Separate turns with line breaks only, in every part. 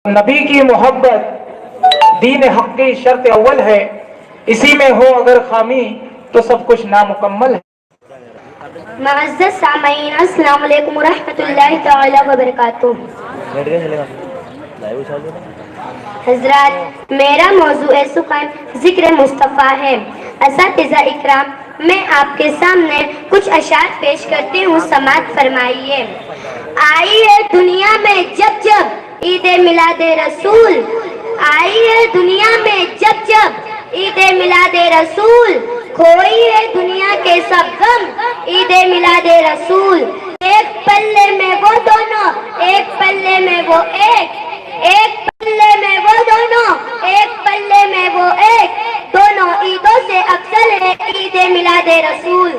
نبی کی محبت دین حق کی شرط اول ہے، اسی میں ہو اگر خامی تو سب کچھ نامکمل ہے۔
معزز سامعین، السلام علیکم ورحمۃ اللہ تعالی وبرکاتہ۔ حضرات، میرا موضوع سخن ذکر مصطفیٰ ہے۔ اساتذہ اکرام، میں آپ کے سامنے کچھ اشعار پیش کرتی ہوں، سماعت فرمائیے۔ آئی ہے دنیا میں جب جب عید میلاد رسول، آئی ہے دنیا میں جب جب عید میلاد رسول، کھوئی ہے دنیا کے سب غم عید میلاد رسول۔ ایک پلے میں وہ دونوں، ایک پلے میں وہ ایک، ایک پلے میں وہ دونوں، ایک پلے میں وہ ایک، دونوں عیدوں سے افضل ہے عید میلاد رسول۔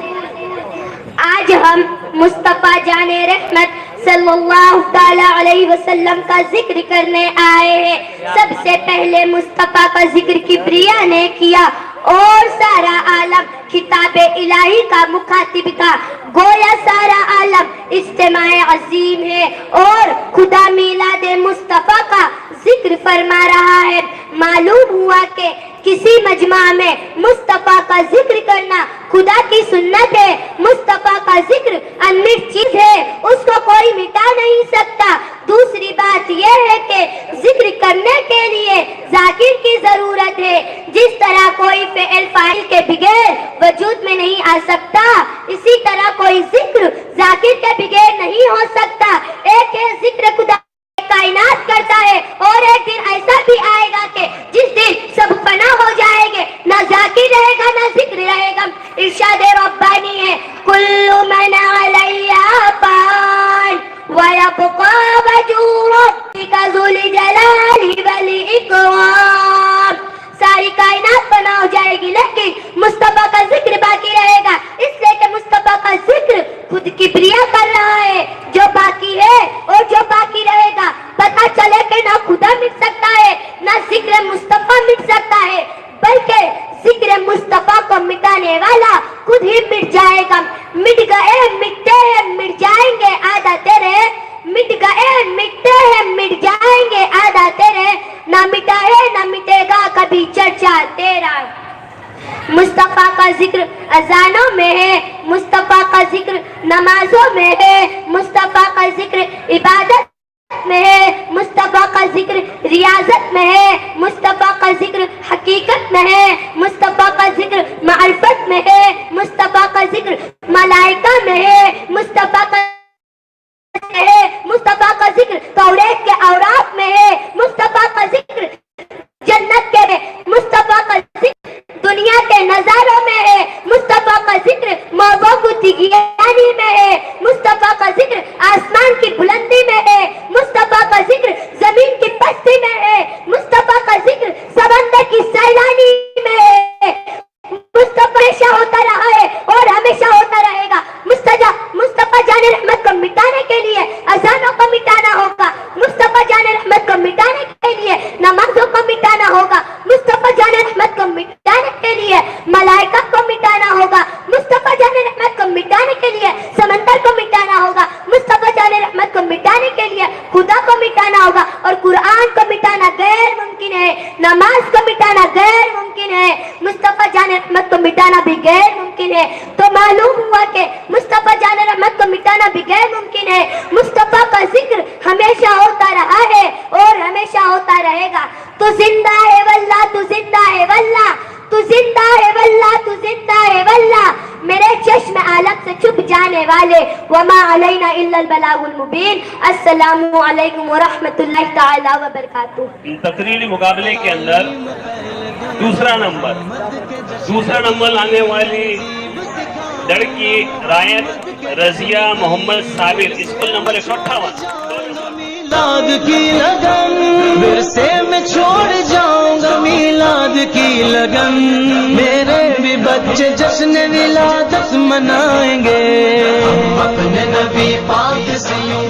آج ہم مصطفیٰ جان رحمت صلی اللہ تعالی علیہ وسلم کا ذکر کرنے آئے ہیں۔ سب سے پہلے مصطفیٰ کا ذکر کبریا نے کیا اور سارا عالم کتاب الہی کا مخاطب تھا۔ گویا سارا عالم اجتماع عظیم ہے اور خدا میلاد مصطفیٰ کا ذکر فرما رہا ہے۔ معلوم ہوا کہ کسی مجمع میں مصطفیٰ کا ذکر کرنا خدا کی سنت ہے۔ مصطفیٰ کا ذکر انمٹ چیز ہے، اس کو کوئی مٹا نہیں سکتا۔ دوسری بات یہ ہے کہ ذکر کرنے کے لیے ذاکر کی ضرورت ہے۔ جس طرح کوئی فعل فاعل کے بغیر وجود میں نہیں آ سکتا، اسی طرح کوئی ذکر ذاکر کے بغیر نہیں ہو سکتا۔ ایک ہے ذکر خدا کائنات کرتا ہے، اور ایک دن ایسا بھی آئے گا کہ جس دن سب فنا ہو جائے گے، نہ ذاکر رہے گا نہ ذکر رہے گا۔ ارشاد ربانی ہے، کل من علیہا فان وَيَبْقَى وَجْهُ رَبِّكَ ذُو الْجَلَالِ وَالْإِكْرَامِ۔ ساری کائنات فنا ہو جائے گی لیکن مصطفیٰ کا ذکر باقی رہے گا، اس لیے کہ مصطفیٰ کا ذکر خود کبریا کر رہا ہے۔ جو باقی ہے اور جو باقی رہے گا، پتہ چلے کہ نہ خدا مٹ سکتا ہے نہ ذکر مصطفیٰ مٹ سکتا ہے، بلکہ ذکر مصطفیٰ کو مٹانے والا خود ہی مٹ جائے گا۔ مٹ گئے مٹتے ہیں مٹ جائیں گے آدھا تیرے، مٹ گئے مٹتے ہیں مٹ جائیں گے آدھا تیرے، نہ مٹا ہے نہ مٹے گا کبھی چرچا تیرا۔ مصطفیٰ کا ذکر اذانوں میں ہے، مصطفیٰ کا ذکر نمازوں میں ہے، مصطفیٰ کا ذکر عبادت میں ہے، مصطفیٰ کا ذکر ریاضت میں ہے، مصطفیٰ کا ذکر حقیقت میں ہے، مصطفیٰ کا ذکر معرفت میں ہے، مصطفیٰ کا ذکر ملائکہ میں ہے، مصطفیٰ کا ہے، مصطفیٰ کا ذکر توریت کے اوراق میں ہے، مصطفیٰ کا ذکر جنت کے میں، مصطفیٰ کا ذکر دنیا کے نظاروں میں ہے، مصطفیٰ کا ذکر موضوع کو تگیانی میں ہے، مصطفیٰ کا ذکر آسمان کی بلندی میں ہے، مصطفیٰ کا ذکر زمین کی پستی میں ہے، مصطفیٰ کا ذکر سمندر کی سیلانی میں ہے۔ مصطفیٰ ہمیشہ ہوتا رہا ہے اور ہمیشہ ہوتا رہے گا۔ مصطفیٰ جان رحمت کو مٹانے کے لیے اذانوں کو مٹانا ہوگا، مصطفیٰ جان رحمت کو مٹانے کے لیے نمازوں کو مٹانا ہوگا، مصطفیٰ جان رحمت کو مٹانے کے لیے ملائکہ کو مٹانا ہوگا، مصطفیٰ جان رحمت کو مٹانے کے لیے سمندر کو مٹانا ہوگا، مصطفیٰ جان رحمت کو مٹانے کے لیے خدا کو مٹانا ہوگا، اور قرآن کو مٹانا غیر ممکن ہے، نماز کو مٹانا غیر ممکن ہے، مصطفیٰ جان رحمت کو مٹانا بھی غیر ممکن ہے۔ تو معلوم ہوا کہ مصطفیٰ جان رحمت کو مٹانا بھی غیر ممکن ہے۔ مصطفیٰ کا ذکر ہمیشہ ہوتا رہا ہے اور ہمیشہ ہوتا رہے گا۔ تو زندہ ہے واللہ، تو زندہ ہے واللہ، تو زندہ ہے واللہ، تو زندہ ہے واللہ، میرے چشم عالم سے چھپ جانے والے، وما علینا الا البلاغ المبین۔ السلام علیکم ورحمۃ اللہ تعالی وبرکاتہ۔
تقریری مقابلے کے اندر دوسرا نمبر لانے والی لڑکی رایت رضیہ محمد صابر، اسکول نمبر 158۔
میلاد کی لگن ورثے میں چھوڑ جاؤں گا، میلاد کی لگن، میرے بھی بچے جشن ولادت منائیں گے، ہم اپنے نبی پاک سے یوں